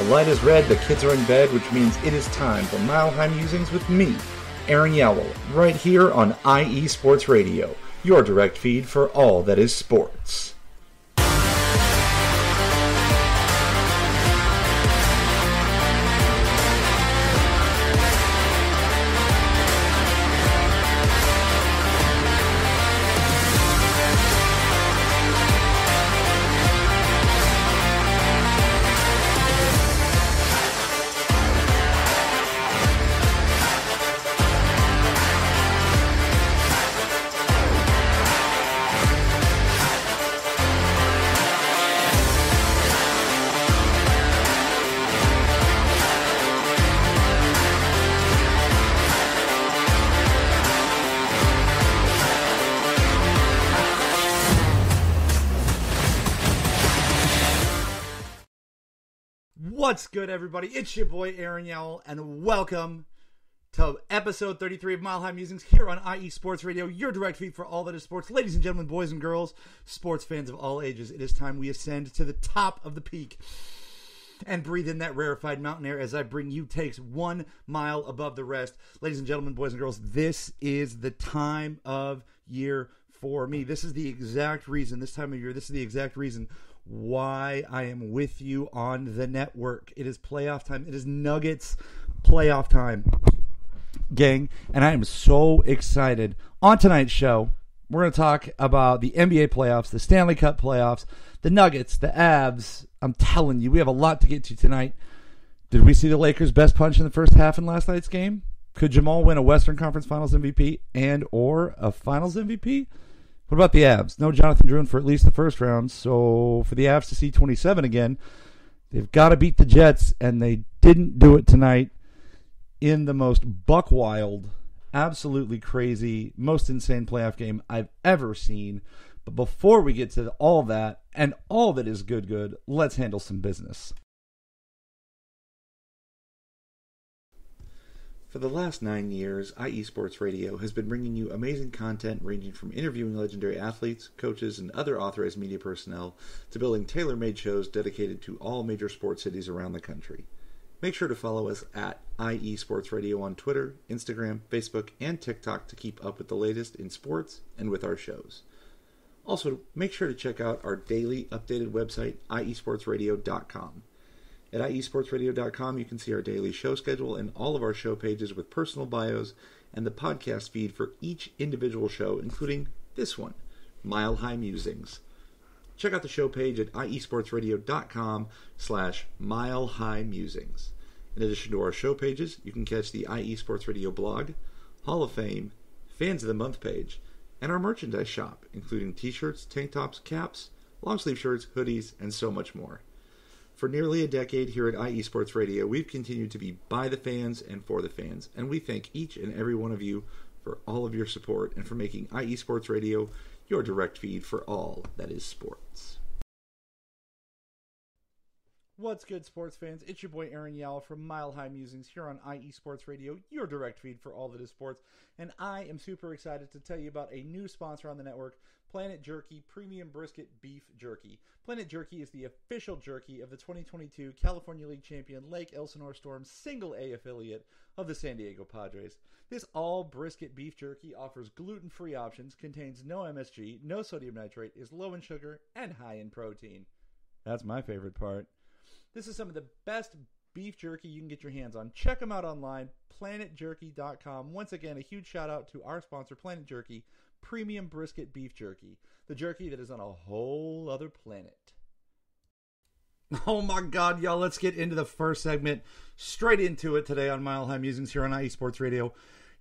light is red, the kids are in bed, which means it is time for Mile High Musings with me, Aaron Yowell, right here on IE Sports Radio, your direct feed for all that is sports. What's good, everybody? It's your boy, Aaron Yowell, and welcome to episode 33 of Mile High Musings here on IE Sports Radio, your direct feed for all that is sports. Ladies and gentlemen, boys and girls, sports fans of all ages, it is time we ascend to the top of the peak and breathe in that rarefied mountain air as I bring you takes 1 mile above the rest. Ladies and gentlemen, boys and girls, this is the time of year for me. This is the exact reason, this time of year, this is the exact reason why I am with you on the network. It is playoff time. It is Nuggets playoff time, gang, and I am so excited. On tonight's show, we're going to talk about the NBA playoffs, the Stanley Cup playoffs, the Nuggets, the Avs. I'm telling you, we have a lot to get to tonight. Did we see the Lakers' best punch in the first half in last night's game? Could Jamal win a Western Conference Finals MVP and or a Finals MVP? What about the Avs? No Jonathan Drouin for at least the first round. So for the Avs to see 27 again, they've got to beat the Jets, and they didn't do it tonight in the most buck-wild, absolutely crazy, most insane playoff game I've ever seen. But before we get to all that, and all that is good, let's handle some business. For the last 9 years, IE Sports Radio has been bringing you amazing content ranging from interviewing legendary athletes, coaches, and other authorized media personnel to building tailor-made shows dedicated to all major sports cities around the country. Make sure to follow us at IE Sports Radio on Twitter, Instagram, Facebook, and TikTok to keep up with the latest in sports and with our shows. Also, make sure to check out our daily updated website, iesportsradio.com. At iesportsradio.com, you can see our daily show schedule and all of our show pages with personal bios and the podcast feed for each individual show, including this one, Mile High Musings. Check out the show page at iesportsradio.com/Mile High Musings. In addition to our show pages, you can catch the IE Sports Radio blog, Hall of Fame, Fans of the Month page, and our merchandise shop, including t-shirts, tank tops, caps, long sleeve shirts, hoodies, and so much more. For nearly a decade here at IE Sports Radio, we've continued to be by the fans and for the fans, and we thank each and every one of you for all of your support and for making IE Sports Radio your direct feed for all that is sports. What's good, sports fans? It's your boy Aaron Yowell from Mile High Musings here on IE Sports Radio, your direct feed for all that is sports, and I am super excited to tell you about a new sponsor on the network, Planet Jerky Premium Brisket Beef Jerky. Planet Jerky is the official jerky of the 2022 California League champion Lake Elsinore Storm's Single A affiliate of the San Diego Padres. This all-brisket beef jerky offers gluten-free options, contains no MSG, no sodium nitrate, is low in sugar, and high in protein. That's my favorite part. This is some of the best beef jerky you can get your hands on. Check them out online, planetjerky.com. Once again, a huge shout out to our sponsor, Planet Jerky, Premium Brisket Beef Jerky, the jerky that is on a whole other planet. Oh my God, y'all, let's get into the first segment. Straight into it today on Mile High Musings here on IE Sports Radio,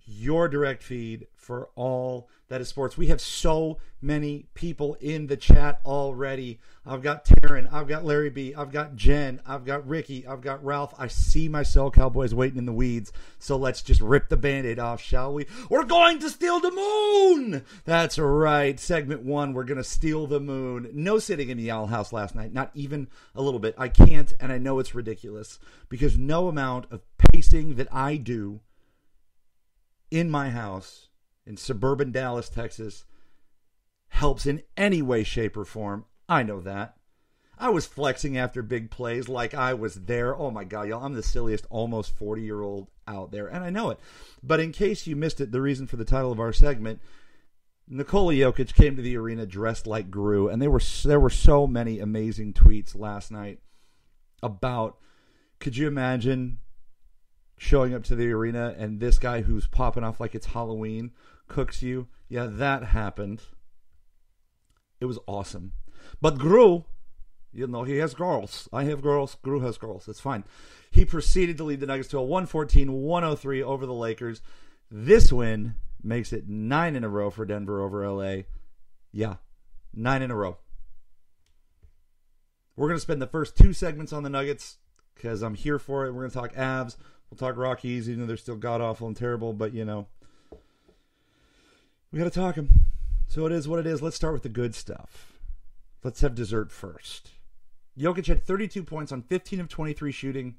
your direct feed for all that is sports. We have so many people in the chat already. I've got Taryn, I've got Larry B, I've got Jen, I've got Ricky, I've got Ralph. I see my Cell Cowboys waiting in the weeds, so let's just rip the Band-Aid off, shall we? We're going to steal the moon! That's right, segment 1, we're going to steal the moon. No sitting in the Owl House last night, not even a little bit. I can't, and I know it's ridiculous, because no amount of pacing that I do in my house in suburban Dallas, Texas, helps in any way, shape, or form. I know that. I was flexing after big plays like I was there. Oh my God, y'all, I'm the silliest almost 40-year-old out there, and I know it. But in case you missed it, the reason for the title of our segment, Nikola Jokic came to the arena dressed like Gru, and there were so many amazing tweets last night about, could you imagine showing up to the arena and this guy who's popping off like it's Halloween cooks you? Yeah, that happened. It was awesome. But Gru, he has girls. I have girls. Gru has girls. It's fine. He proceeded to lead the Nuggets to a 114-103 over the Lakers. This win makes it 9 in a row for Denver over LA. Yeah, 9 in a row. We're going to spend the first 2 segments on the Nuggets because I'm here for it. We're going to talk Avs. We'll talk Rockies, even though they're still god-awful and terrible. But, we got to talk them. So it is what it is. Let's start with the good stuff. Let's have dessert first. Jokic had 32 points on 15 of 23 shooting.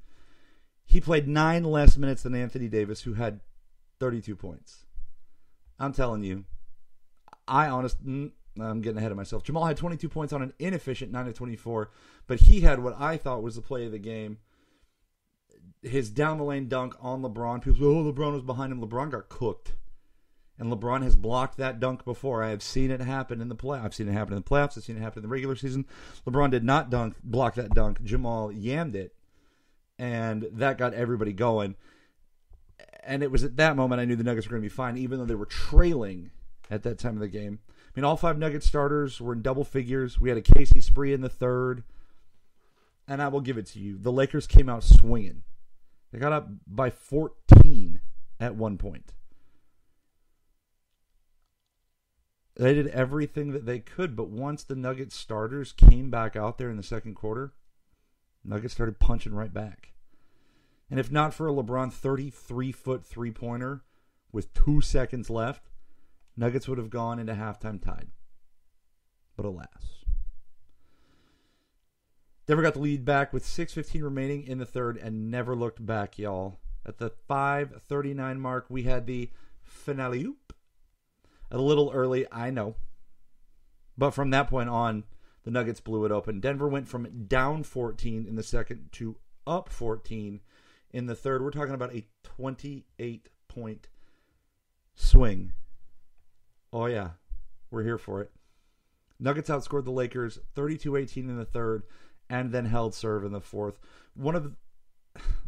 He played 9 less minutes than Anthony Davis, who had 32 points. I'm telling you, I'm getting ahead of myself. Jamal had 22 points on an inefficient 9 of 24, but he had what I thought was the play of the game. His down-the-lane dunk on LeBron. People say, LeBron was behind him. LeBron got cooked. And LeBron has blocked that dunk before. I have seen it happen in the playoffs. I've seen it happen in the playoffs. I've seen it happen in the regular season. LeBron did not block that dunk. Jamal yammed it. And that got everybody going. And it was at that moment I knew the Nuggets were going to be fine, even though they were trailing at that time of the game. I mean, all 5 Nuggets starters were in double figures. We had a Casey spree in the third. And I will give it to you. The Lakers came out swinging. They got up by 14 at one point. They did everything that they could, but once the Nuggets starters came back out there in the second quarter, Nuggets started punching right back. And if not for a LeBron 33-foot three-pointer with 2 seconds left, Nuggets would have gone into halftime tied. But alas. Denver got the lead back with 6:15 remaining in the third and never looked back, y'all. At the 5:39 mark, we had the finale oop. A little early, I know. But from that point on, the Nuggets blew it open. Denver went from down 14 in the second to up 14 in the third. We're talking about a 28-point swing. Oh, yeah. We're here for it. Nuggets outscored the Lakers 32-18 in the third and then held serve in the fourth. One of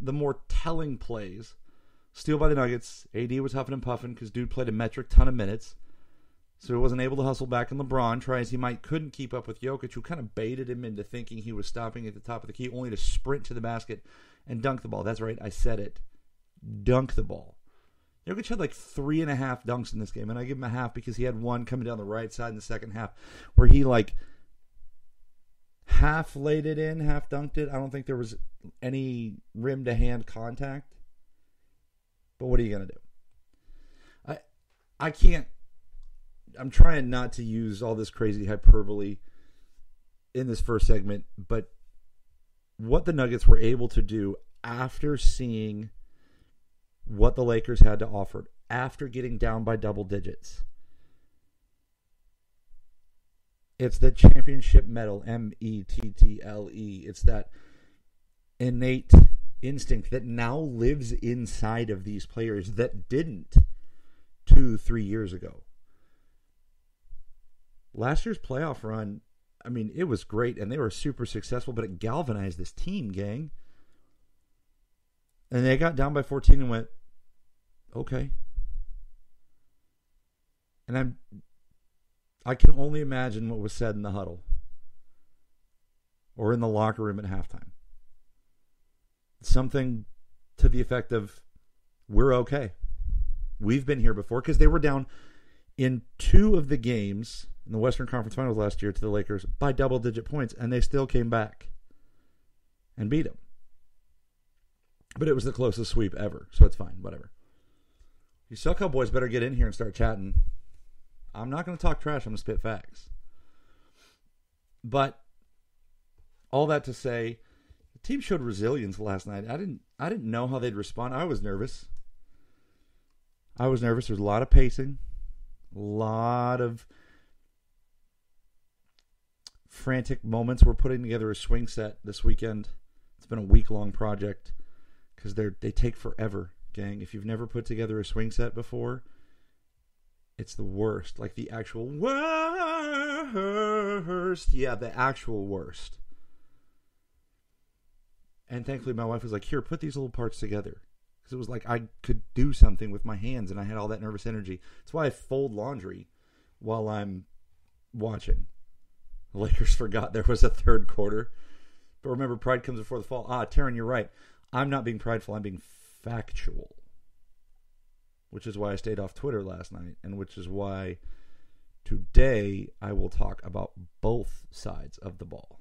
the more telling plays, steal by the Nuggets. AD was huffing and puffing because dude played a metric ton of minutes. So he wasn't able to hustle back, and LeBron, try as he might, couldn't keep up with Jokic, who kind of baited him into thinking he was stopping at the top of the key, only to sprint to the basket and dunk the ball. That's right, I said it. Dunk the ball. Jokic had like 3.5 dunks in this game, and I give him a half because he had one coming down the right side in the second half where he like half laid it in, half dunked it. I don't think there was any rim-to-hand contact. But what are you going to do? I can't. I'm trying not to use all this crazy hyperbole in this first segment, but what the Nuggets were able to do after seeing what the Lakers had to offer, after getting down by double digits, it's the championship medal, METTLE. It's that innate instinct that now lives inside of these players that didn't 2-3 years ago. Last year's playoff run, I mean, it was great, and they were super successful, but it galvanized this team, gang. And they got down by 14 and went, okay. And I can only imagine what was said in the huddle or in the locker room at halftime. Something to the effect of, we're okay. We've been here before, because they were down in 2 of the games in the Western Conference Finals last year to the Lakers by double-digit points, and they still came back and beat them. But it was the closest sweep ever, so it's fine, whatever. You SoCal boys better get in here and start chatting. I'm not going to talk trash, I'm going to spit facts. But all that to say, the team showed resilience last night. I didn't know how they'd respond. I was nervous. There's a lot of pacing, a lot of frantic moments. We're putting together a swing set this weekend. It's been a week-long project because they take forever, gang. If you've never put together a swing set before, it's the worst. Like the actual worst. Yeah, the actual worst. And thankfully my wife was like, here, put these little parts together. Because it was like I could do something with my hands and I had all that nervous energy. That's why I fold laundry while I'm watching. The Lakers forgot there was a third quarter. But remember, pride comes before the fall. Taryn, you're right. I'm not being prideful. I'm being factual. Which is why I stayed off Twitter last night. And which is why today I will talk about both sides of the ball.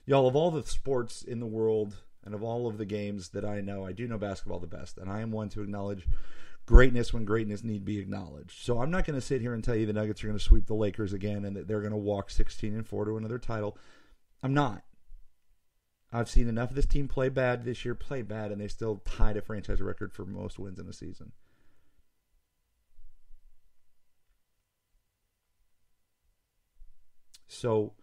Y'all, of all the sports in the world and of all of the games that I know, I do know basketball the best. And I am one to acknowledge greatness when greatness need be acknowledged. So I'm not going to sit here and tell you the Nuggets are going to sweep the Lakers again and that they're going to walk 16-4 to another title. I'm not. I've seen enough of this team play bad this year, and they still tied a franchise record for most wins in a season. So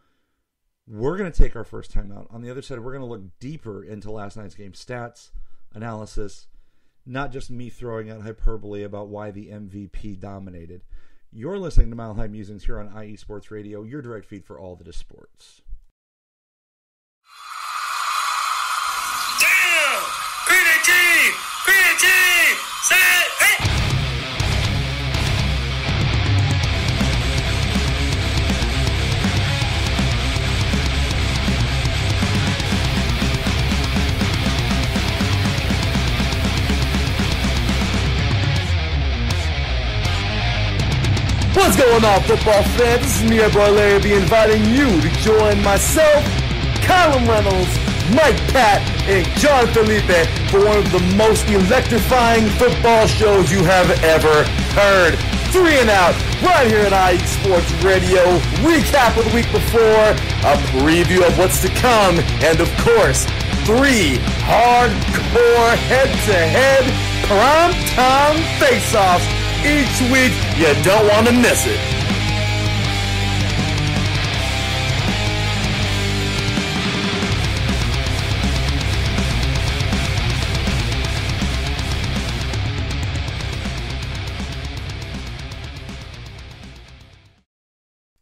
we're going to take our first time out. On the other side, we're going to look deeper into last night's game stats, analysis, not just me throwing out hyperbole about why the MVP dominated. You're listening to Mile High Musings here on IE Sports Radio, your direct feed for all that is sports. Damn! Green team! Set! Hey! What's going on, football fans? This is me, your boy Larry B, inviting you to join myself, Colin Reynolds, Mike Pat, and John Felipe for one of the most electrifying football shows you have ever heard. 3 and Out, right here at IE Sports Radio. Recap of the week before, a preview of what's to come, and of course, 3 hardcore head-to-head prime-time face-offs each week. You don't want to miss it.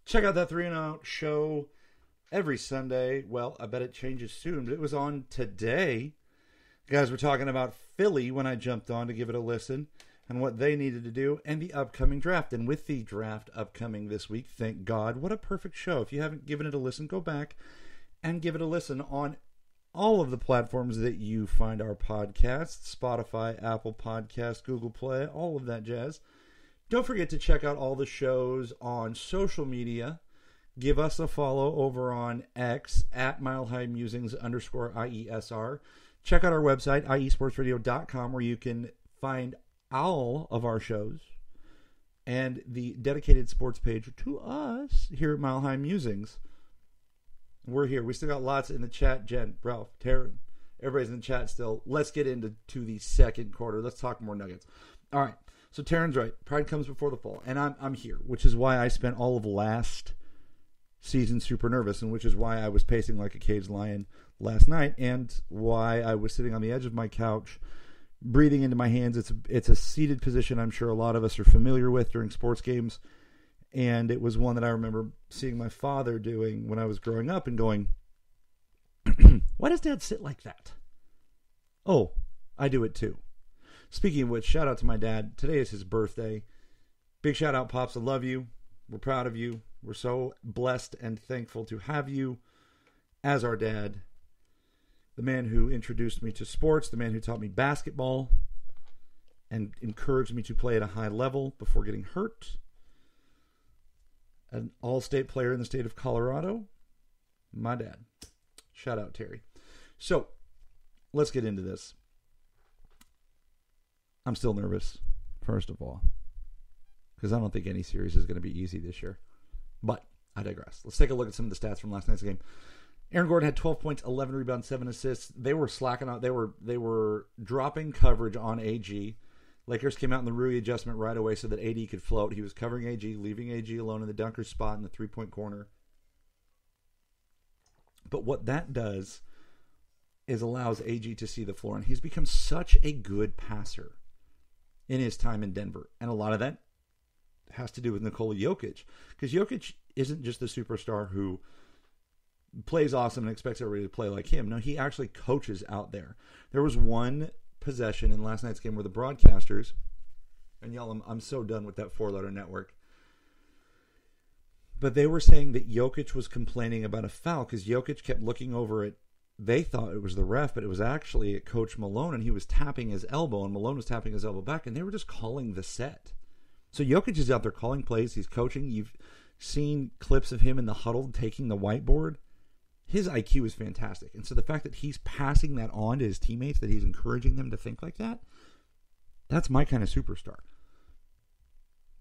Check out that 3 and Out show every Sunday. Well, I bet it changes soon, but it was on today. Guys, we're talking about Philly when I jumped on to give it a listen and what they needed to do and the upcoming draft. And with the draft upcoming this week, thank God, what a perfect show. If you haven't given it a listen, go back and give it a listen on all of the platforms that you find our podcasts, Spotify, Apple Podcasts, Google Play, all of that jazz. Don't forget to check out all the shows on social media. Give us a follow over on X at milehighmusings_IESR. Check out our website, iesportsradio.com, where you can find all of our shows and the dedicated sports page to us here at Mile High Musings. We're here. We still got lots in the chat. Jen, Ralph, Taryn, everybody's in the chat still. Let's get into the second quarter. Let's talk more Nuggets. All right. So Taryn's right. Pride comes before the fall. And I'm here, which is why I spent all of last season super nervous, and which is why I was pacing like a caged lion last night, and why I was sitting on the edge of my couch breathing into my hands. It's a seated position I'm sure a lot of us are familiar with during sports games, and it was one that I remember seeing my father doing when I was growing up and going, why does Dad sit like that? Oh, I do it too. Speaking of which, shout out to my dad. Today is his birthday. Big shout out, Pops. I love you. We're proud of you. We're so blessed and thankful to have you as our dad. The man who introduced me to sports, the man who taught me basketball and encouraged me to play at a high level before getting hurt. An all-state player in the state of Colorado. My dad. Shout out, Terry. So, let's get into this. I'm still nervous, first of all, because I don't think any series is going to be easy this year. But I digress. Let's take a look at some of the stats from last night's game. Aaron Gordon had 12 points, 11 rebounds, 7 assists. They were slacking out. They were dropping coverage on AG. Lakers came out in the Rui adjustment right away so that AD could float. He was covering AG, leaving AG alone in the dunker spot in the three-point corner. But what that does is allows AG to see the floor, and he's become such a good passer in his time in Denver. And a lot of that has to do with Nikola Jokic, because Jokic isn't just the superstar who plays awesome and expects everybody to play like him. No, he actually coaches out there. There was one possession in last night's game where the broadcasters, and y'all, I'm so done with that four-letter network, but they were saying that Jokic was complaining about a foul because Jokic kept looking over at, they thought it was the ref, but it was actually at Coach Malone, and he was tapping his elbow, and Malone was tapping his elbow back, and they were just calling the set. So Jokic is out there calling plays. He's coaching. You've seen clips of him in the huddle taking the whiteboard. His IQ is fantastic. And so the fact that he's passing that on to his teammates, that he's encouraging them to think like that, that's my kind of superstar.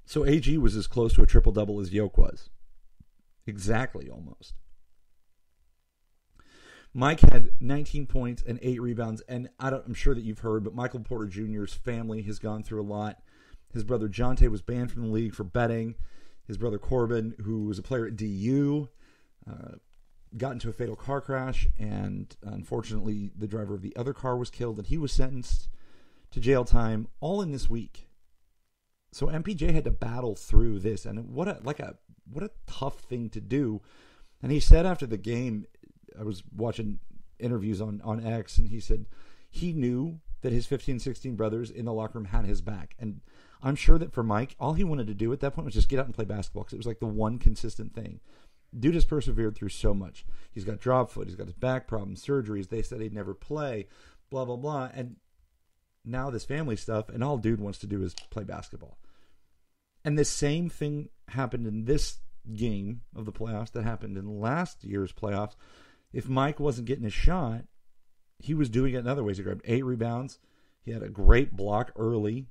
So AG was as close to a triple-double as Jokic was. Exactly, almost. Mike had 19 points and 8 rebounds, and I'm sure that you've heard, but Michael Porter Jr.'s family has gone through a lot. His brother Jonte was banned from the league for betting. His brother Corbin, who was a player at DU, got into a fatal car crash, and unfortunately the driver of the other car was killed, and he was sentenced to jail time all in this week. So MPJ had to battle through this, and what a tough thing to do. And he said after the game, I was watching interviews on X, and he said he knew that his 15, 16 brothers in the locker room had his back. And I'm sure that for Mike, all he wanted to do at that point was just get out and play basketball, because it was like the one consistent thing. Dude has persevered through so much. He's got drop foot. He's got his back problems, surgeries. They said he'd never play, blah, blah, blah. And now this family stuff, and all dude wants to do is play basketball. And the same thing happened in this game of the playoffs that happened in last year's playoffs. If Mike wasn't getting a shot, he was doing it in other ways. He grabbed 8 rebounds. He had a great block early.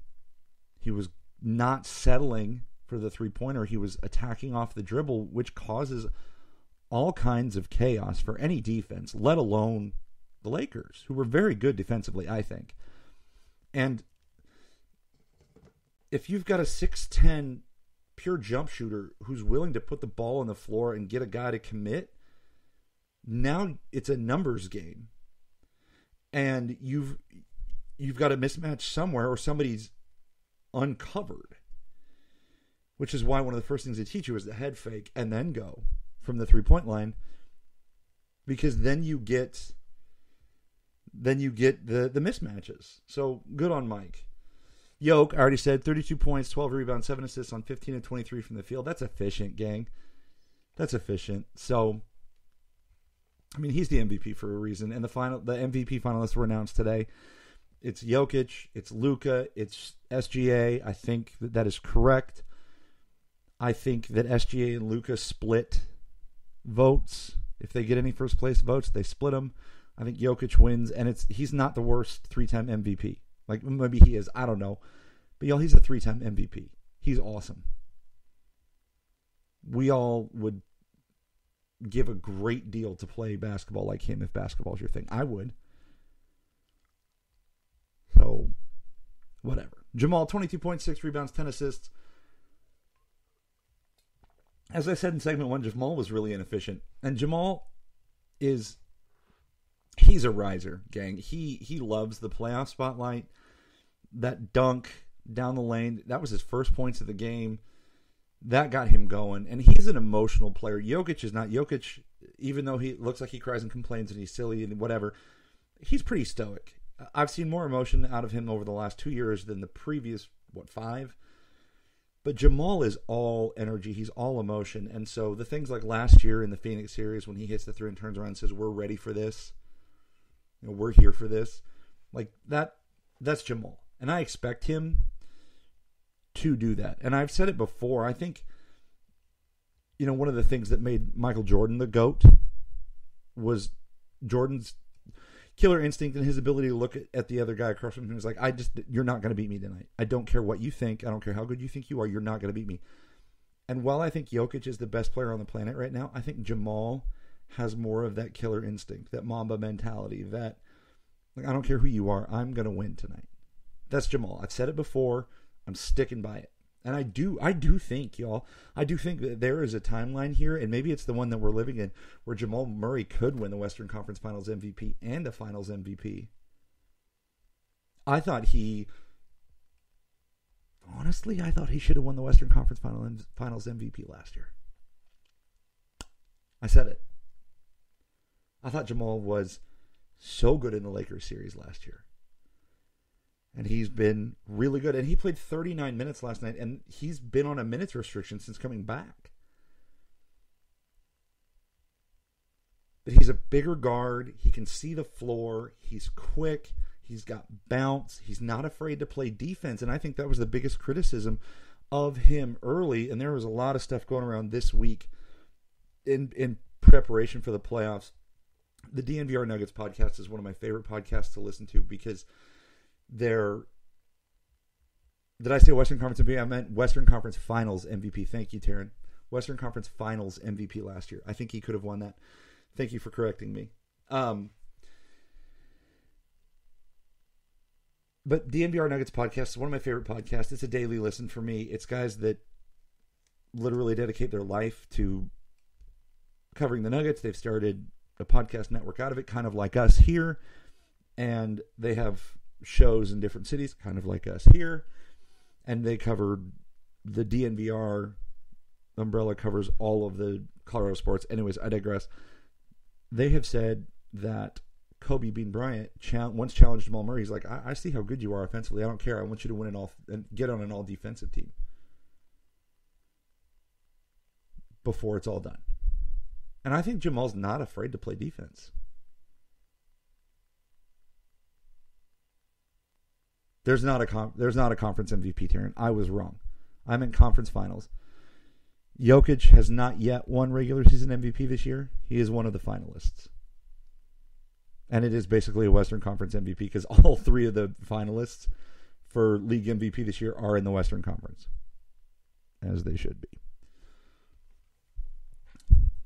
He was not settling for the three-pointer. He was attacking off the dribble, which causes all kinds of chaos for any defense, let alone the Lakers, who were very good defensively, I think. And if you've got a 6'10 pure jump shooter who's willing to put the ball on the floor and get a guy to commit, now it's a numbers game. And you've got a mismatch somewhere, or somebody's uncovered, which is why one of the first things they teach you is the head fake and then go from the three-point line, because then you get the mismatches. So good on Mike. Yoke, I already said, 32 points, 12 rebounds, 7 assists on 15 and 23 from the field. That's efficient, gang. That's efficient. So, I mean, he's the MVP for a reason. And the MVP finalists were announced today. It's Jokic, it's Luka, it's SGA. I think that is correct. I think that SGA and Luka split votes. If they get any first place votes, they split them. I think Jokic wins, and he's not the worst 3-time MVP. Like, maybe he is. I don't know. But, he's a 3-time MVP. He's awesome. We all would give a great deal to play basketball like him if basketball is your thing. I would. So, whatever. Jamal, 22 points, 6 rebounds, 10 assists. As I said in segment 1, Jamal was really inefficient. And Jamal he's a riser, gang. He loves the playoff spotlight. That dunk down the lane, that was his first points of the game. That got him going. And he's an emotional player. Jokic is not. Jokic, even though he looks like he cries and complains and he's silly and whatever, he's pretty stoic. I've seen more emotion out of him over the last 2 years than the previous, 5? But Jamal is all energy. He's all emotion. And so the things like last year in the Phoenix series when he hits the 3 and turns around and says, we're ready for this. We're here for this. Like that's Jamal. And I expect him to do that. And I've said it before. I think, one of the things that made Michael Jordan the GOAT was Jordan's killer instinct and his ability to look at the other guy across from him. He's like, you're not going to beat me tonight. I don't care what you think. I don't care how good you think you are. You're not going to beat me. And while I think Jokic is the best player on the planet right now, I think Jamal has more of that killer instinct, that Mamba mentality, that I don't care who you are, I'm going to win tonight. That's Jamal. I've said it before. I'm sticking by it. And I do think, y'all, I do think that there is a timeline here, and maybe it's the one that we're living in, where Jamal Murray could win the Western Conference Finals MVP and a Finals MVP. Honestly, I thought he should have won the Western Conference Finals MVP last year. I said it. I thought Jamal was so good in the Lakers series last year. And he's been really good. And he played 39 minutes last night, and he's been on a minutes restriction since coming back. But he's a bigger guard. He can see the floor. He's quick. He's got bounce. He's not afraid to play defense. And I think that was the biggest criticism of him early. And there was a lot of stuff going around this week in preparation for the playoffs. The DNVR Nuggets podcast is one of my favorite podcasts to listen to because did I say Western Conference MVP? I meant Western Conference Finals MVP. Thank you, Taryn. Western Conference Finals MVP last year. I think he could have won that. Thank you for correcting me. But DNVR Nuggets podcast is one of my favorite podcasts. It's a daily listen for me. It's guys that literally dedicate their life to covering the Nuggets. They've started a podcast network out of it, kind of like us here. And they have shows in different cities, kind of like us here. And they cover the DNVR umbrella covers all of the Colorado sports. Anyways, I digress. They have said that Kobe Bean Bryant once challenged Jamal Murray. He's like, I see how good you are offensively. I don't care. I want you to win and get on an all defensive team before it's all done. And I think Jamal's not afraid to play defense. There's not a conference MVP, Taryn. I was wrong. I'm in conference finals. Jokic has not yet won regular season MVP this year. He is one of the finalists. And it is basically a Western Conference MVP because all three of the finalists for league MVP this year are in the Western Conference, as they should be.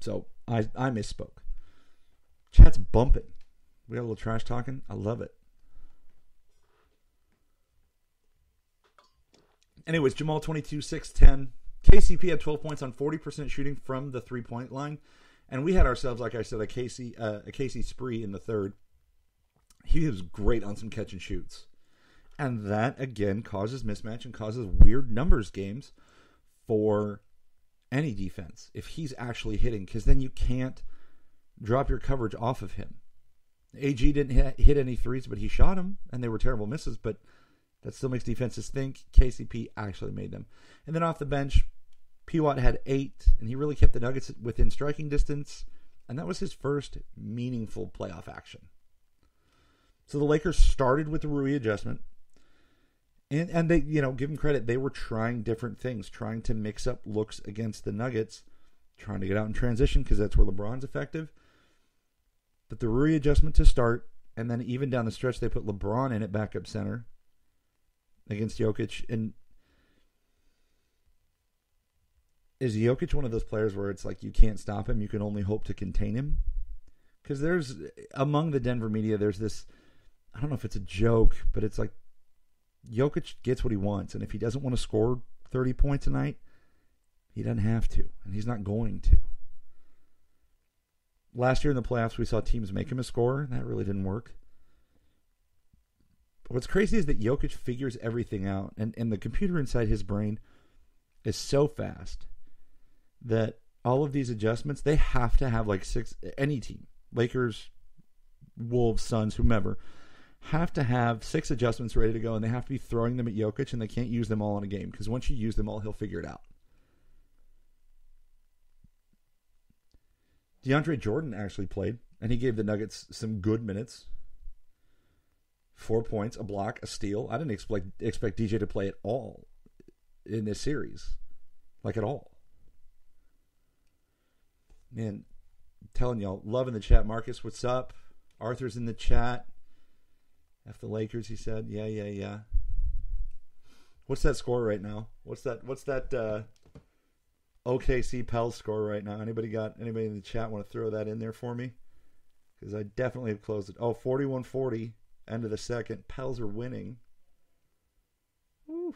So I misspoke. Chat's bumping. We got a little trash talking. I love it. Anyways, Jamal 22, 6, 10. KCP had 12 points on 40% shooting from the 3-point line. And we had ourselves, like I said, a Casey spree in the third. He was great on some catch and shoots. And that, again, causes mismatch and causes weird numbers games for any defense if he's actually hitting, because then you can't drop your coverage off of him. AG didn't hit any threes, but he shot them, and they were terrible misses, but that still makes defenses think. KCP actually made them. And then off the bench, P-Watt had 8, and he really kept the Nuggets within striking distance, and that was his first meaningful playoff action. So the Lakers started with the Rui adjustment, and they, give them credit, they were trying different things, trying to mix up looks against the Nuggets, trying to get out in transition because that's where LeBron's effective. But the Rui adjustment to start, and then even down the stretch, they put LeBron in at backup center against Jokic. And is Jokic one of those players where it's like you can't stop him, you can only hope to contain him? Because there's, among the Denver media, there's this, I don't know if it's a joke, but it's like Jokic gets what he wants, and if he doesn't want to score 30 points a night, he doesn't have to, and he's not going to. Last year in the playoffs, we saw teams make him a scorer, and that really didn't work. But what's crazy is that Jokic figures everything out, and the computer inside his brain is so fast that all of these adjustments, they have to have like 6, any team, Lakers, Wolves, Suns, whomever, have to have 6 adjustments ready to go, and they have to be throwing them at Jokic, and they can't use them all in a game, because once you use them all, he'll figure it out. DeAndre Jordan actually played, and he gave the Nuggets some good minutes. 4 points, a block, a steal. I didn't expect DJ to play at all in this series. Like at all. Man, I'm telling y'all, love in the chat. Marcus, what's up? Arthur's in the chat. F the Lakers, he said. Yeah. What's that score right now? What's that OKC Pels score right now? Anybody in the chat want to throw that in there for me? Because I definitely have closed it. 41-40, end of the second. Pels are winning. Woo.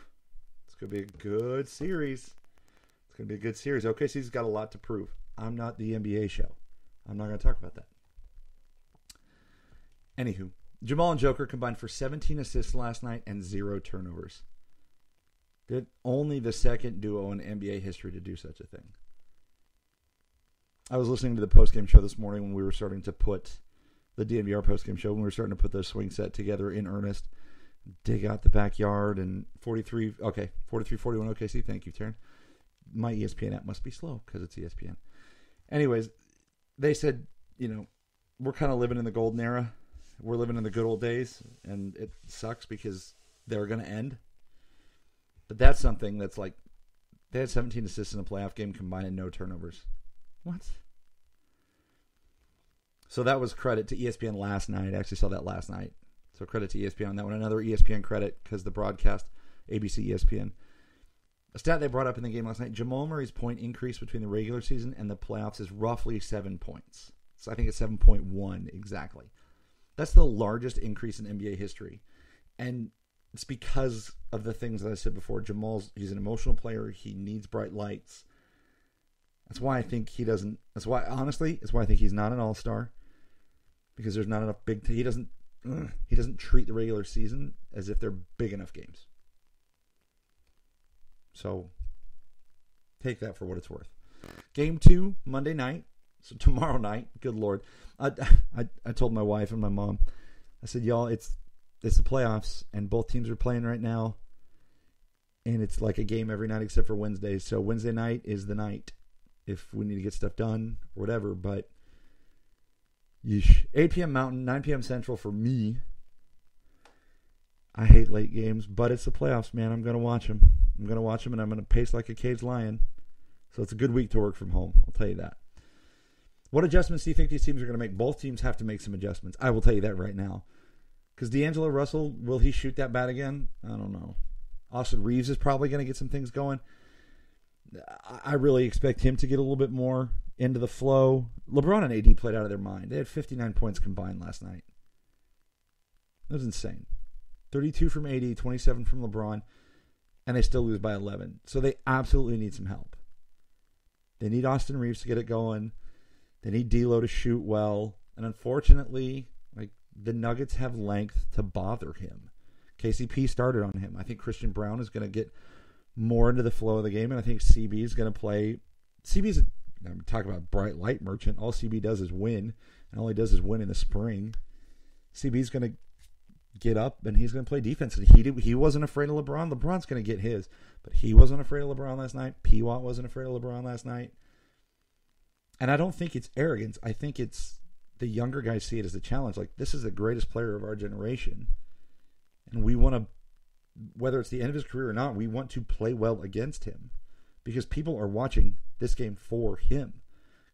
Let's going to be a good series. It's going to be a good series. OKC's got a lot to prove. I'm not the NBA show. I'm not going to talk about that. Anywho, Jamal and Joker combined for 17 assists last night and 0 turnovers. They're only the second duo in NBA history to do such a thing. I was listening to the postgame show this morning when we were starting to put the DNVR postgame show, when we were starting to put the swing set together in earnest, dig out the backyard, and 43-41 OKC. Thank you, Taryn. My ESPN app must be slow because it's ESPN. Anyways, they said, we're kind of living in the golden era. We're living in the good old days, and it sucks because they're going to end. But that's something that's like, they had 17 assists in a playoff game combined and no turnovers. What? So that was credit to ESPN last night. I actually saw that last night. So credit to ESPN on that one. Another ESPN credit because the broadcast, ABC, ESPN. A stat they brought up in the game last night, Jamal Murray's point increase between the regular season and the playoffs is roughly 7 points. So I think it's 7.1 exactly. That's the largest increase in NBA history. And it's because of the things that I said before. He's an emotional player. He needs bright lights. That's why I think he doesn't. That's why I think he's not an all-star. Because there's not enough he doesn't treat the regular season as if they're big enough games. So take that for what it's worth. Game 2, Monday night. So tomorrow night, good Lord. I told my wife and my mom, I said, y'all, it's the playoffs and both teams are playing right now. And it's like a game every night except for Wednesday. So Wednesday night is the night if we need to get stuff done or whatever. But 8 p.m. Mountain, 9 p.m. Central for me. I hate late games, but it's the playoffs, man. I'm going to watch them. And I'm going to pace like a caged lion. So it's a good week to work from home. I'll tell you that. What adjustments do you think these teams are going to make? Both teams have to make some adjustments. I will tell you that right now. Because D'Angelo Russell, will he shoot that bat again? I don't know. Austin Reeves is probably going to get some things going. I really expect him to get a little bit more into the flow. LeBron and AD played out of their mind. They had 59 points combined last night. That was insane. 32 from AD, 27 from LeBron, and they still lose by 11. So they absolutely need some help. They need Austin Reeves to get it going. They need D'Lo to shoot well. And unfortunately, the Nuggets have length to bother him. KCP started on him. I think Christian Brown is going to get more into the flow of the game, and I think CB is going to play. I'm talking about bright light merchant. All CB does is win, and all he does is win in the spring. CB's going to get up, and he's going to play defense. And he wasn't afraid of LeBron. LeBron's going to get his, but he wasn't afraid of LeBron last night. P-Watt wasn't afraid of LeBron last night. And I don't think it's arrogance. I think it's the younger guys see it as a challenge. Like, this is the greatest player of our generation. And we want to, whether it's the end of his career or not, we want to play well against him. Because people are watching this game for him.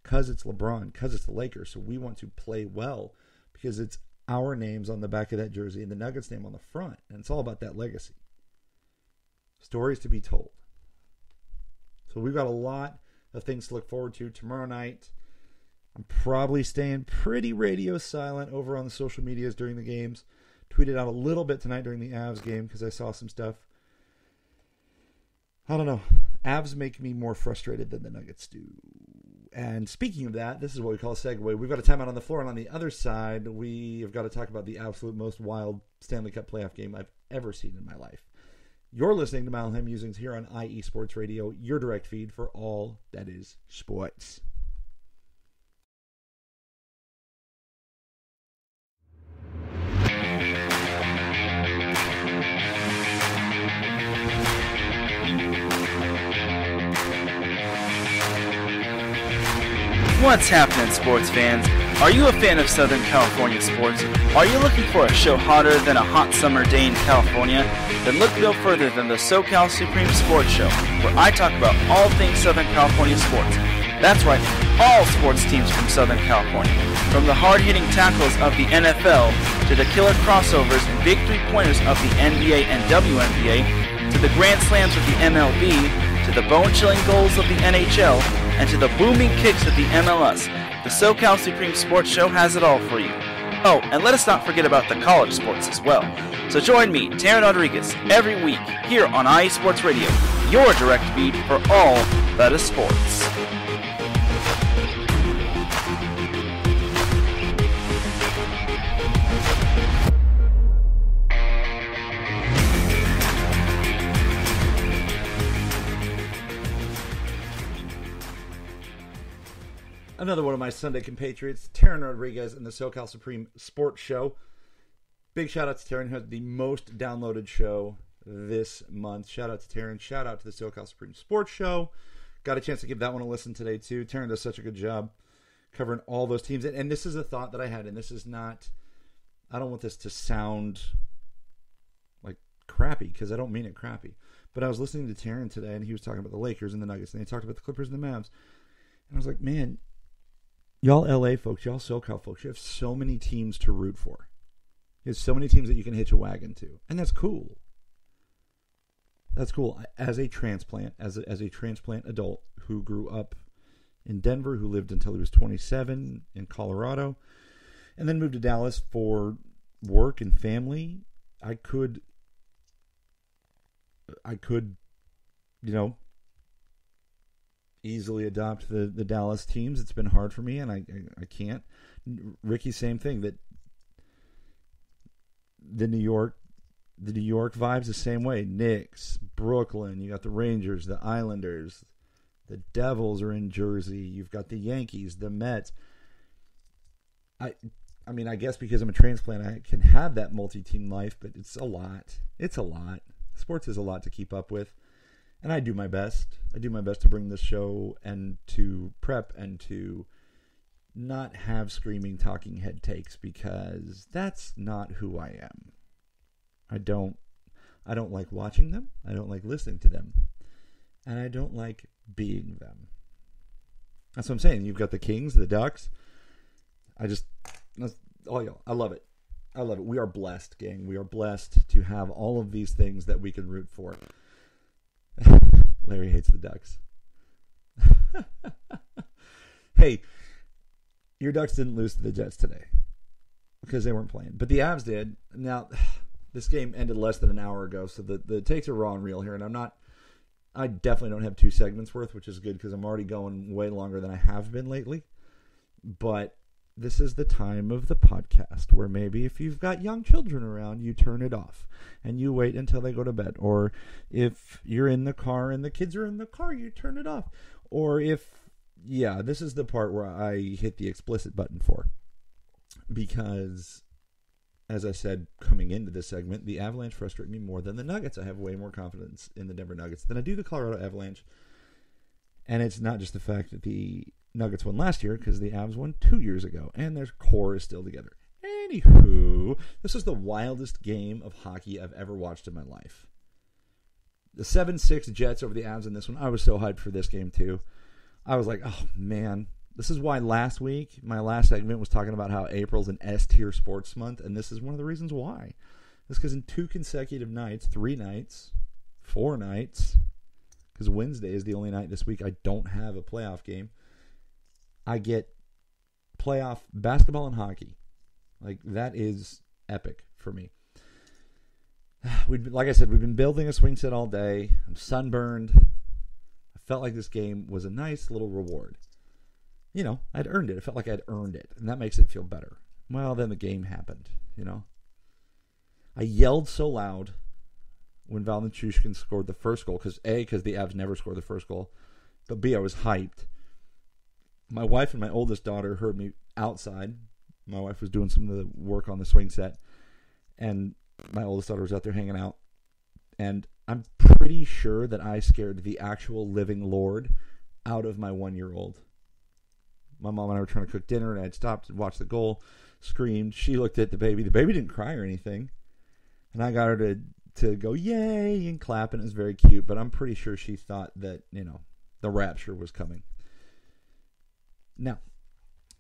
Because it's LeBron. Because it's the Lakers. So we want to play well. Because it's our names on the back of that jersey and the Nuggets name on the front. And it's all about that legacy. Stories to be told. So we've got a lot of things to look forward to tomorrow night. I'm probably staying pretty radio silent over on the social medias during the games. Tweeted out a little bit tonight during the Avs game because I saw some stuff. I don't know. Avs make me more frustrated than the Nuggets do. And speaking of that, this is what we call a segue. We've got a timeout on the floor, and on the other side, we have got to talk about the absolute most wild Stanley Cup playoff game I've ever seen in my life. You're listening to Mile High Musings here on IE Sports Radio, your direct feed for all that is sports. What's happening, sports fans? Are you a fan of Southern California sports? Are you looking for a show hotter than a hot summer day in California? Then look no further than the SoCal Supreme Sports Show, where I talk about all things Southern California sports. That's right, all sports teams from Southern California. From the hard-hitting tackles of the NFL, to the killer crossovers and big three-pointers of the NBA and WNBA, to the grand slams of the MLB, to the bone-chilling goals of the NHL, and to the booming kicks of the MLS, the SoCal Supreme Sports Show has it all for you. Oh, and let us not forget about the college sports as well. So join me, Taryn Rodriguez, every week here on IE Sports Radio, your direct feed for all that is sports. Another one of my Sunday compatriots, Taryn Rodriguez, and the SoCal Supreme Sports Show. Big shout out to Taryn, who has the most downloaded show this month. Shout out to Taryn. Shout out to the SoCal Supreme Sports Show. Got a chance to give that one a listen today, too. Taryn does such a good job covering all those teams. And this is a thought that I had, and this is not, I don't want this to sound like crappy, because I don't mean it crappy. But I was listening to Taryn today, and he was talking about the Lakers and the Nuggets, and he talked about the Clippers and the Mavs. And I was like, man, y'all LA folks, y'all SoCal folks, you have so many teams to root for. You have so many teams that you can hitch a wagon to. And that's cool. That's cool. As a transplant, as a transplant adult who grew up in Denver, who lived until he was 27 in Colorado, and then moved to Dallas for work and family, I could, easily adopt the Dallas teams. It's been hard for me, and I can't. Ricky, same thing. That the New York vibe's the same way. Knicks, Brooklyn. You got the Rangers, the Islanders, the Devils are in Jersey. You've got the Yankees, the Mets. I mean, I guess because I'm a transplant, I can have that multi-team life, but it's a lot. It's a lot. Sports is a lot to keep up with. And I do my best. I do my best to bring this show and to prep and to not have screaming talking head takes, because that's not who I am. I don't like watching them. I don't like listening to them. And I don't like being them. That's what I'm saying. You've got the Kings, the Ducks. I love it. I love it. We are blessed, gang. We are blessed to have all of these things that we can root for. Larry hates the Ducks. Hey, your Ducks didn't lose to the Jets today because they weren't playing, but the Avs did. Now, this game ended less than an hour ago, so the takes are raw and real here, and I definitely don't have 2 segments worth, which is good because I'm already going way longer than I have been lately. But this is the time of the podcast where maybe if you've got young children around, you turn it off and you wait until they go to bed. Or if you're in the car and the kids are in the car, you turn it off. Or this is the part where I hit the explicit button for. Because, as I said coming into this segment, the Avalanche frustrate me more than the Nuggets. I have way more confidence in the Denver Nuggets than I do the Colorado Avalanche. And it's not just the fact that the Nuggets won last year, because the Avs won 2 years ago, and their core is still together. Anywho, this is the wildest game of hockey I've ever watched in my life. The 7-6 Jets over the Avs in this one. I was so hyped for this game, too. I was like, oh, man. This is why last week, my last segment was talking about how April's an S-tier sports month, and this is one of the reasons why. It's because in 2 consecutive nights, 3 nights, 4 nights, because Wednesday is the only night this week I don't have a playoff game, I get playoff basketball and hockey. Like, that is epic for me. Like I said, we've been building a swing set all day. I'm sunburned. I felt like this game was a nice little reward. I'd earned it. It felt like I'd earned it, and that makes it feel better. Well, then the game happened, I yelled so loud when Valenchushkin scored the first goal, because the Avs never scored the first goal, but B, I was hyped. My wife and my oldest daughter heard me outside. My wife was doing some of the work on the swing set, and my oldest daughter was out there hanging out. And I'm pretty sure that I scared the actual living Lord out of my 1-year-old. My mom and I were trying to cook dinner, and I had stopped and watched the goal, screamed. She looked at the baby. The baby didn't cry or anything. And I got her to go, yay, and clap, and it was very cute. But I'm pretty sure she thought that, the rapture was coming. Now,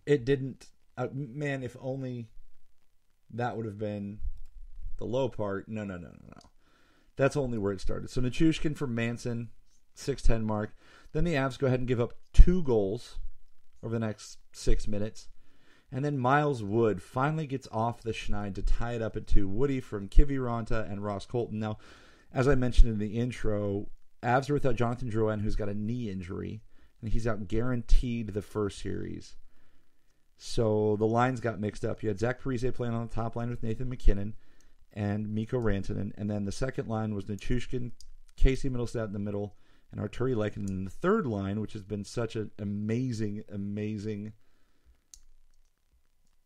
it didn't. Man, if only that would have been the low part. No. That's only where it started. So Nichushkin for Manson, 6:10 mark. Then the Avs go ahead and give up 2 goals over the next 6 minutes. And then Miles Wood finally gets off the schneid to tie it up at 2. Woody from Kiviranta and Ross Colton. Now, as I mentioned in the intro, Avs are without Jonathan Drouin, who's got a knee injury, and he's out guaranteed the first series. So the lines got mixed up. You had Zach Parise playing on the top line with Nathan McKinnon and Mikko Rantanen, and then the second line was Nichushkin, Casey Middlestat in the middle, and Arturi Lehkonen in the third line, which has been such an amazing, amazing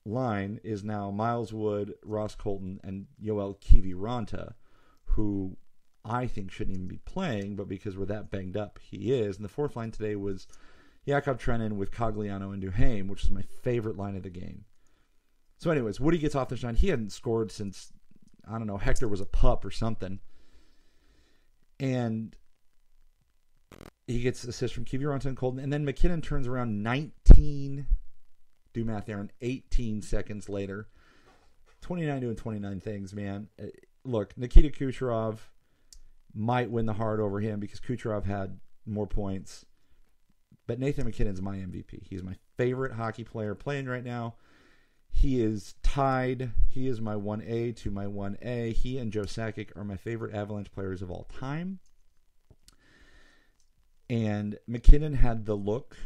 line, is now Miles Wood, Ross Colton, and Yoel Kiviranta, who I think shouldn't even be playing, but because we're that banged up, he is. And the fourth line today was Yakov Trenin with Cogliano and Duhaime, which is my favorite line of the game. So anyways, Woody gets off the schneid. He hadn't scored since, I don't know, Hector was a pup or something. And he gets assist from Kiviranta and Colton. And then McKinnon turns around 18 seconds later. 29 doing 29 things, man. Look, Nikita Kucherov might win the heart over him because Kucherov had more points. But Nathan McKinnon's my MVP. He's my favorite hockey player playing right now. He is tied. He is my 1A to my 1A. He and Joe Sakic are my favorite Avalanche players of all time. And McKinnon had the look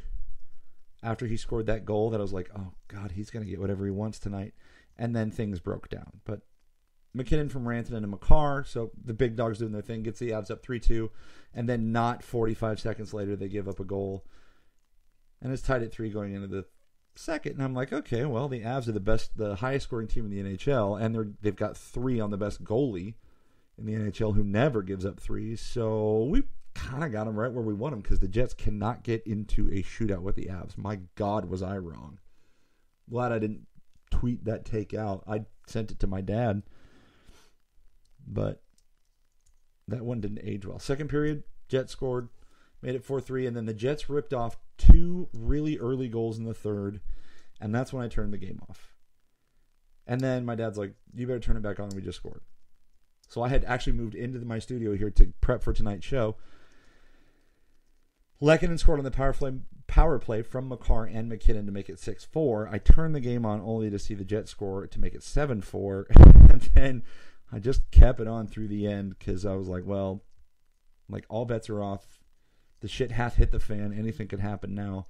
after he scored that goal that I was like, oh, God, he's going to get whatever he wants tonight. And then things broke down. But McKinnon from Rantanen and Makar, so the big dogs doing their thing, gets the Avs up 3-2. And then not 45 seconds later, they give up a goal. And it's tied at 3 going into the second. And I'm like, okay, well, the Avs are the highest scoring team in the NHL. And they've got 3 on the best goalie in the NHL who never gives up 3s. So we kind of got them right where we want them because the Jets cannot get into a shootout with the Avs. My God, was I wrong. Glad I didn't tweet that take out. I sent it to my dad. But that one didn't age well. Second period, Jets scored, made it 4-3, and then the Jets ripped off 2 really early goals in the third, and that's when I turned the game off. And then my dad's like, you better turn it back on, we just scored. So I had actually moved into my studio here to prep for tonight's show. Lehkonen scored on the power play from Makar and McKinnon to make it 6-4. I turned the game on only to see the Jets score to make it 7-4, and then I just kept it on through the end because I was like, well, like all bets are off. The shit hath hit the fan. Anything could happen now.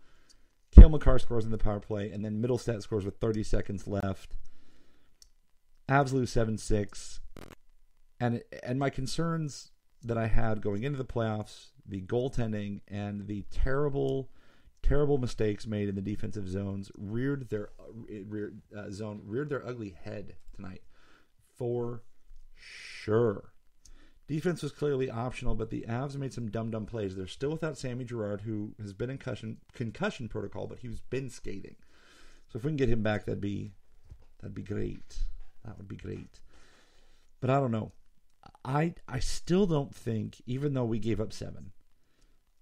Cale Makar scores in the power play, and then Middlestat scores with 30 seconds left. Avs lose 7-6. And my concerns that I had going into the playoffs, the goaltending, and the terrible, terrible mistakes made in the defensive zones reared their ugly head tonight. For sure. Defense was clearly optional, but the Avs made some dumb plays. They're still without Sammy Girard, who has been in concussion protocol, but he's been skating. So if we can get him back, that'd be great. That would be great. But I don't know. I still don't think, even though we gave up 7,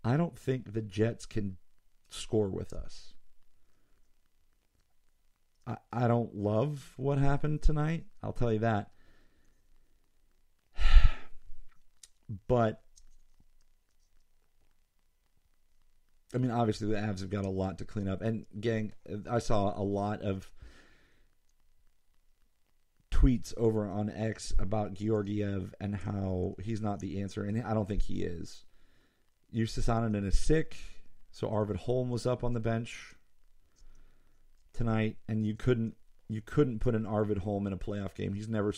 I don't think the Jets can score with us. I don't love what happened tonight. I'll tell you that. But, I mean, obviously the Avs have got a lot to clean up. And, gang, I saw a lot of tweets over on X about Georgiev and how he's not the answer. And I don't think he is. Justus Annunen is sick, so Arvid Holm was up on the bench tonight, and you couldn't put an Arvid Holm in a playoff game. He's never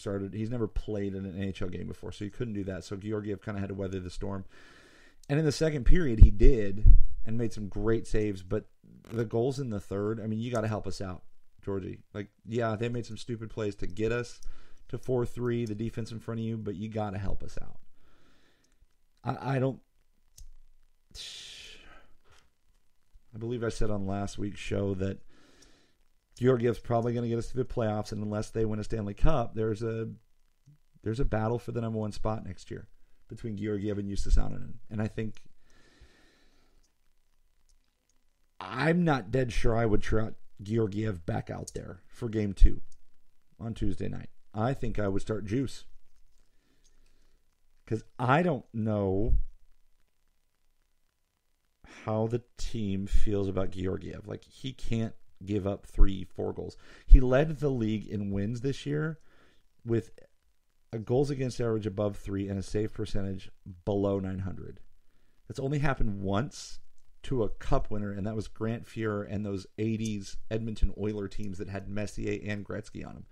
played in an NHL game before, so you couldn't do that. So Georgiev kind of had to weather the storm. And in the second period, he did and made some great saves. But the goals in the third, I mean, you got to help us out, Georgie. Like, yeah, they made some stupid plays to get us to 4-3, the defense in front of you, but you got to help us out. I believe I said on last week's show that Georgiev's probably going to get us to the playoffs, and unless they win a Stanley Cup, there's a battle for the number 1 spot next year between Georgiev and Justus Annunen. And I think I'm not dead sure I would trot Georgiev back out there for Game 2 on Tuesday night. I think I would start Juice because I don't know how the team feels about Georgiev. Like, he can't give up 3-4 goals. He led the league in wins this year with a goals against average above 3 and a save percentage below 900. That's only happened once to a cup winner, and that was Grant Fuhrer and those 80s Edmonton Oilers teams that had Messier and Gretzky on them.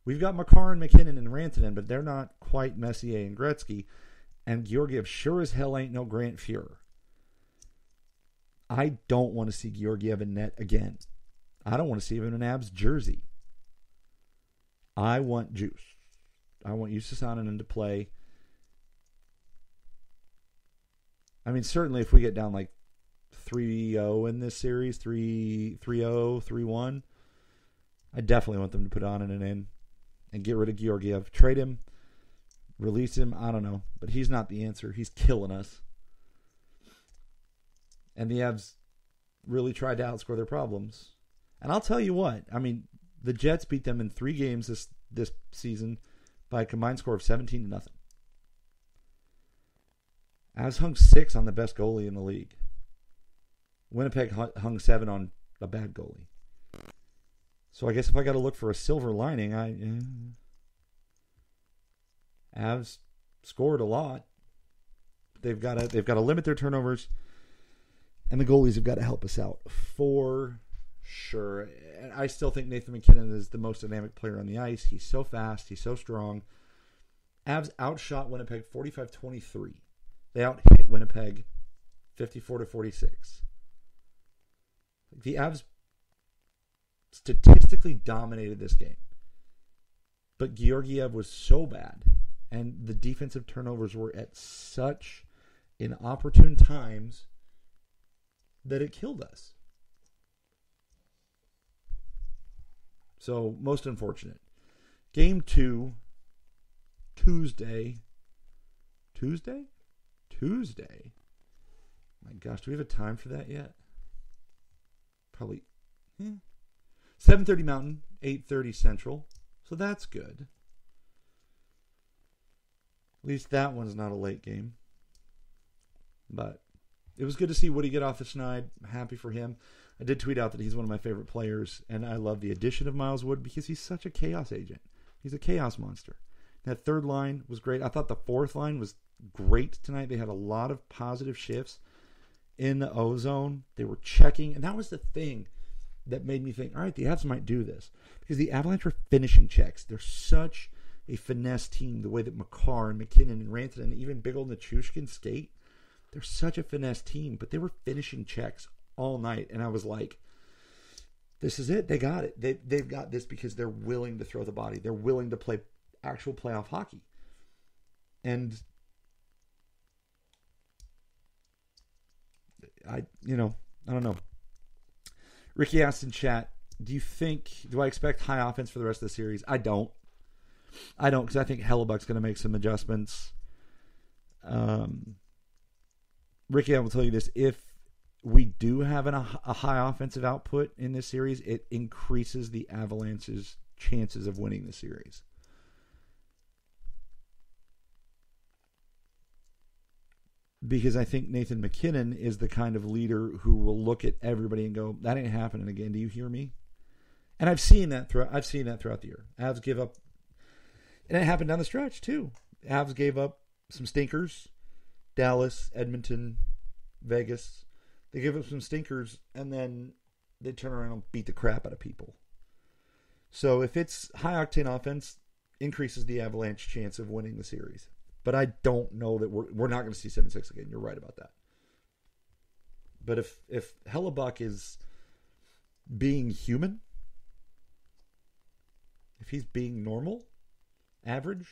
We've got Makar and McKinnon and Rantanen, but they're not quite Messier and Gretzky. And Georgiev sure as hell ain't no Grant Fuhrer. I don't want to see Georgiev in net again. I don't want to see him in an Avs jersey. I want juice. I want Justus Annunen to play. I mean, certainly if we get down like 3-0 in this series, 3-0, 3-1, I definitely want them to put Annunen in and get rid of Georgiev. Trade him, release him, I don't know. But he's not the answer. He's killing us. And the Avs really tried to outscore their problems. And I'll tell you what, I mean, the Jets beat them in 3 games this season by a combined score of 17-0. Avs hung 6 on the best goalie in the league. Winnipeg hung 7 on a bad goalie. So I guess if I got to look for a silver lining, Avs scored a lot. They've got to limit their turnovers, and the goalies have got to help us out for sure. And I still think Nathan McKinnon is the most dynamic player on the ice. He's so fast. He's so strong. Avs outshot Winnipeg 45-23. They outhit Winnipeg 54-46. The Avs statistically dominated this game. But Georgiev was so bad, and the defensive turnovers were at such inopportune times that it killed us. So, most unfortunate. Game 2, Tuesday. My gosh, do we have a time for that yet? Probably 7:30 Mountain, 8:30 Central. So that's good. At least that one's not a late game. But it was good to see Woody get off the schneid. I'm happy for him. I did tweet out that he's one of my favorite players, and I love the addition of Miles Wood because he's such a chaos agent. He's a chaos monster. That third line was great. I thought the fourth line was great tonight. They had a lot of positive shifts in the O-zone. They were checking, and that was the thing that made me think, all right, the Avs might do this. Because the Avalanche were finishing checks. They're such a finesse team, the way that Makar and McKinnon and Rantanen and even big old Nichushkin skate. They're such a finesse team, but they were finishing checks all night. And I was like, this is it. They got it. They've got this because they're willing to throw the body. They're willing to play actual playoff hockey. And I don't know. Ricky asked in chat, do I expect high offense for the rest of the series? I don't, because I think Hellebuck's going to make some adjustments. Ricky, I will tell you this. If we do have a high offensive output in this series, it increases the Avalanche's chances of winning the series. Because I think Nathan McKinnon is the kind of leader who will look at everybody and go, that ain't happening again. Do you hear me? And I've seen that throughout the year. Avs give up, and it happened down the stretch too. Avs gave up some stinkers. Dallas, Edmonton, Vegas. They give up some stinkers, and then they turn around and beat the crap out of people. So if it's high-octane offense, increases the Avalanche chance of winning the series. But I don't know that we're not going to see 7-6 again. You're right about that. But if Hellebuck is being human, if he's being normal, average,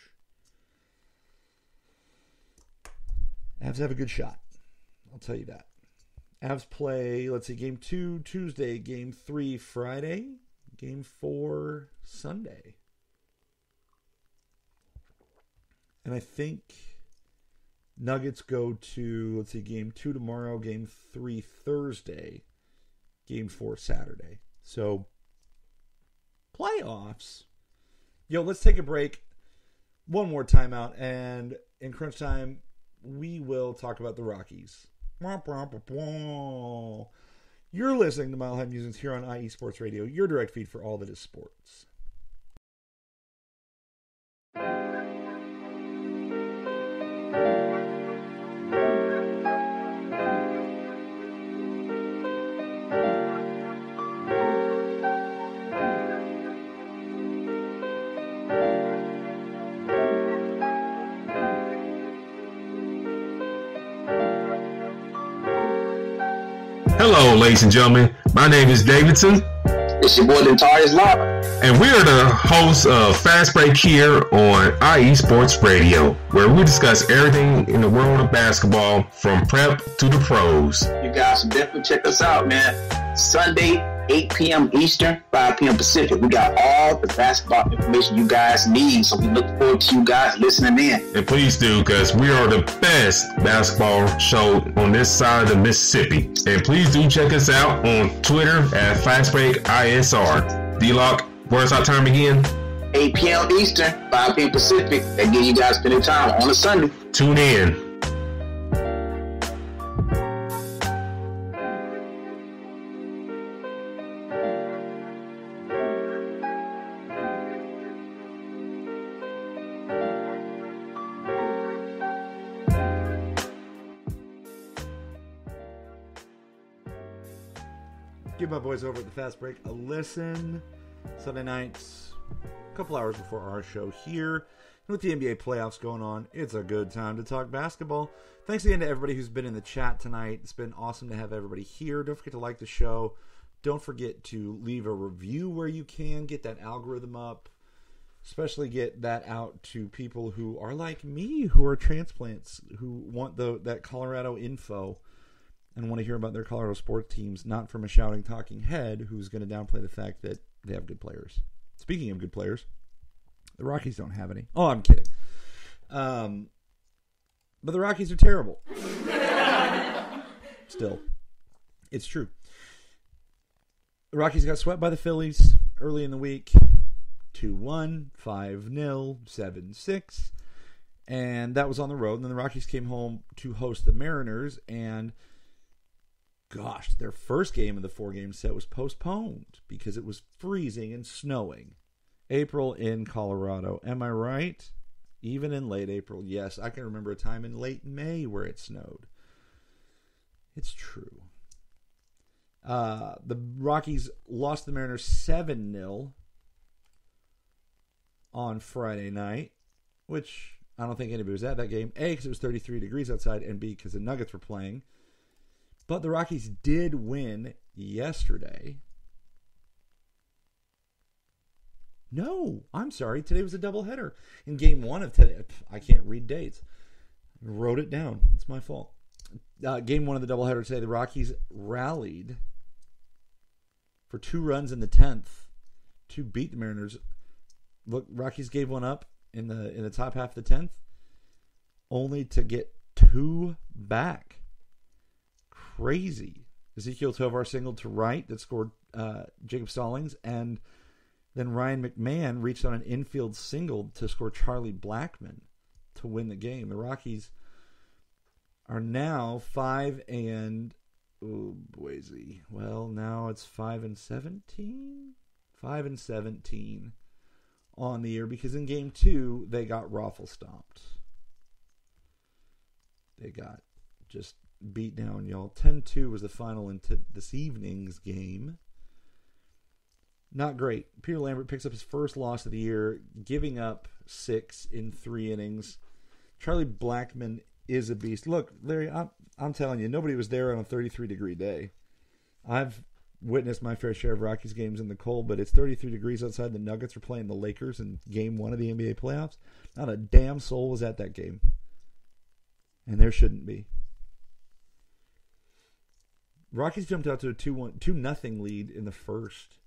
Avs have a good shot. I'll tell you that. Avs play, Game 2 Tuesday, Game 3 Friday, Game 4 Sunday. And I think Nuggets go to, Game 2 tomorrow, Game 3 Thursday, Game 4 Saturday. So, playoffs. Let's take a break. One more timeout. And in crunch time, we will talk about the Rockies. You're listening to Mile High Musings here on IE Sports Radio, your direct feed for all that is sports. Hello, ladies and gentlemen. My name is Davidson. It's your boy, Dentarius Lava. And we're the hosts of Fast Break here on IE Sports Radio, where we discuss everything in the world of basketball from prep to the pros. You guys should definitely check us out, man. Sunday, 8 p.m. Eastern, 5 p.m. Pacific. We got all the basketball information you guys need, so we look forward to you guys listening in. And please do, because we are the best basketball show on this side of the Mississippi. And please do check us out on Twitter at FastBreakISR. D-Lock, where's our time again? 8 p.m. Eastern, 5 p.m. Pacific. That gives you guys plenty of time on a Sunday. Tune in. Give my boys over at the Fast Break a listen. Sunday nights, a couple hours before our show here. And with the NBA playoffs going on, it's a good time to talk basketball. Thanks again to everybody who's been in the chat tonight. It's been awesome to have everybody here. Don't forget to like the show. Don't forget to leave a review where you can. Get that algorithm up. Especially get that out to people who are like me, who are transplants, who want that Colorado info and want to hear about their Colorado sports teams, not from a shouting, talking head who's going to downplay the fact that they have good players. Speaking of good players, the Rockies don't have any. Oh, I'm kidding. But the Rockies are terrible. Still, it's true. The Rockies got swept by the Phillies early in the week. 2-1, 5-0, 7-6. And that was on the road. And then the Rockies came home to host the Mariners, and gosh, their first game of the 4-game set was postponed because it was freezing and snowing. April in Colorado. Am I right? Even in late April. Yes, I can remember a time in late May where it snowed. It's true. The Rockies lost the Mariners 7-0 on Friday night, which I don't think anybody was at that game. A, because it was 33 degrees outside, and B, because the Nuggets were playing. But the Rockies did win yesterday. No, I'm sorry. Today was a doubleheader. In game one of today, I can't read dates. I wrote it down. It's my fault. Game one of the doubleheader today, the Rockies rallied for 2 runs in the 10th to beat the Mariners. Look, Rockies gave one up in the top half of the 10th, only to get 2 back. Crazy. Ezekiel Tovar singled to right that scored Jacob Stallings, and then Ryan McMahon reached on an infield single to score Charlie Blackmon to win the game. The Rockies are now 5 and now it's 5-17? 5-17 on the year, because in game 2 they got raffle stomped. They got just beat down, y'all. 10-2 was the final into this evening's game. Not great. Peter Lambert picks up his first loss of the year, giving up 6 in 3 innings. Charlie Blackmon is a beast. Look, Larry, I'm telling you, nobody was there on a 33-degree day. I've witnessed my fair share of Rockies games in the cold, but it's 33 degrees outside. The Nuggets were playing the Lakers in game 1 of the NBA playoffs. Not a damn soul was at that game. And there shouldn't be. Rockies jumped out to a 2-0 lead in the first.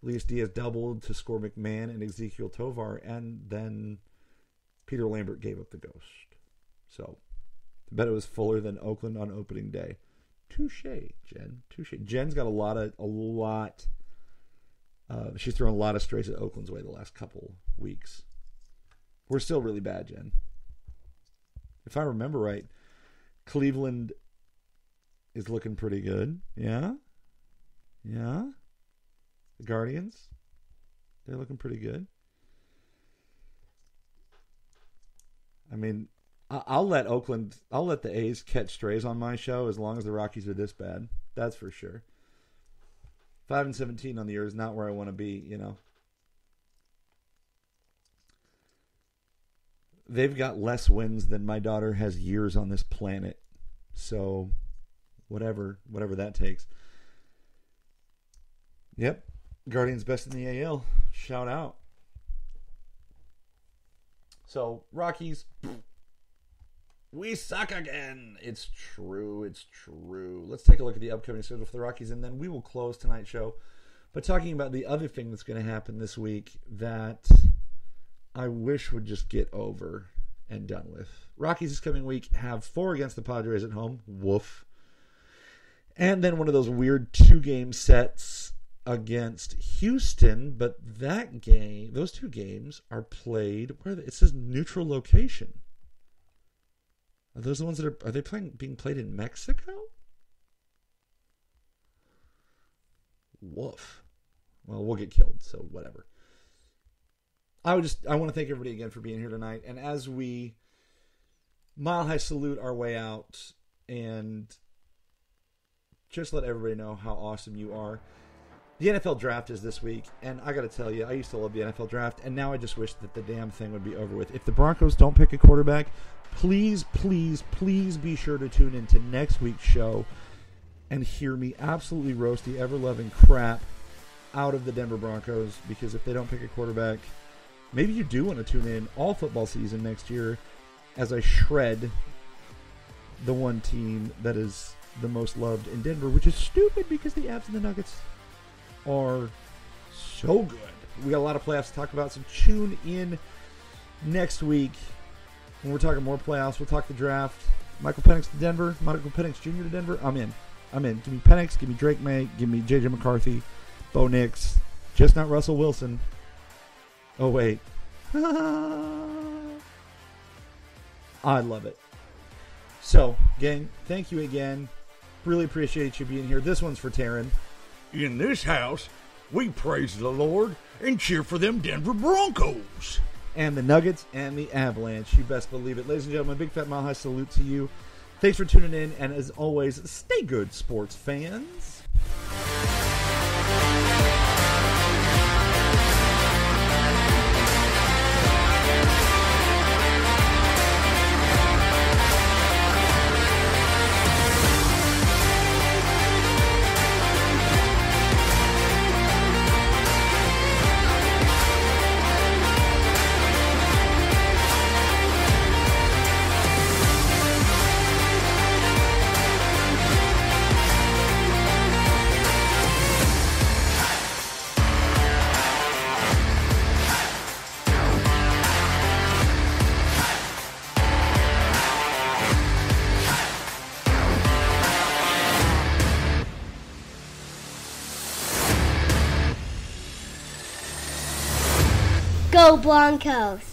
Luis Diaz doubled to score McMahon and Ezekiel Tovar, and then Peter Lambert gave up the ghost. So, I bet it was fuller than Oakland on opening day. Touche, Jen. Touche. Jen's got she's thrown a lot of strays at Oakland's way the last couple weeks. We're still really bad, Jen. If I remember right, Cleveland is looking pretty good. Yeah? Yeah. The Guardians. They're looking pretty good. I mean, I'll let the A's catch strays on my show as long as the Rockies are this bad. That's for sure. 5-17 on the year is not where I want to be, you know. They've got less wins than my daughter has years on this planet. So, whatever that takes. Yep. Guardians best in the AL. Shout out. So, Rockies, we suck again. It's true. Let's take a look at the upcoming schedule for the Rockies, and then we will close tonight's show by talking about the other thing that's going to happen this week that I wish would just get over and done with. Rockies this coming week have 4 against the Padres at home. Woof. And then one of those weird 2-game sets against Houston, but those 2 games are played where it says neutral location. Are those the ones that are they being played in Mexico? Woof. Well, we'll get killed, so whatever. I want to thank everybody again for being here tonight, and as we mile high salute our way out and just let everybody know how awesome you are. The NFL draft is this week, and I got to tell you, I used to love the NFL draft, and now I just wish that the damn thing would be over with. If the Broncos don't pick a quarterback, please, please, please be sure to tune into next week's show and hear me absolutely roast the ever-loving crap out of the Denver Broncos, because if they don't pick a quarterback, maybe you do want to tune in all football season next year as I shred the one team that is the most loved in Denver, which is stupid because the Avs and the Nuggets are so good. We got a lot of playoffs to talk about, so tune in next week when we're talking more playoffs. We'll talk the draft. Michael Penix to Denver, Michael Penix Jr. to Denver. I'm in. Give me Penix, give me Drake May, give me J.J. McCarthy, Bo Nix, just not Russell Wilson. Oh, wait. I love it. So, gang, thank you again. Really appreciate you being here. This one's for Taryn. In this house, we praise the Lord and cheer for them Denver Broncos. And the Nuggets and the Avalanche. You best believe it. Ladies and gentlemen, big fat mile high salute to you. Thanks for tuning in. And as always, stay good, sports fans. Go Broncos!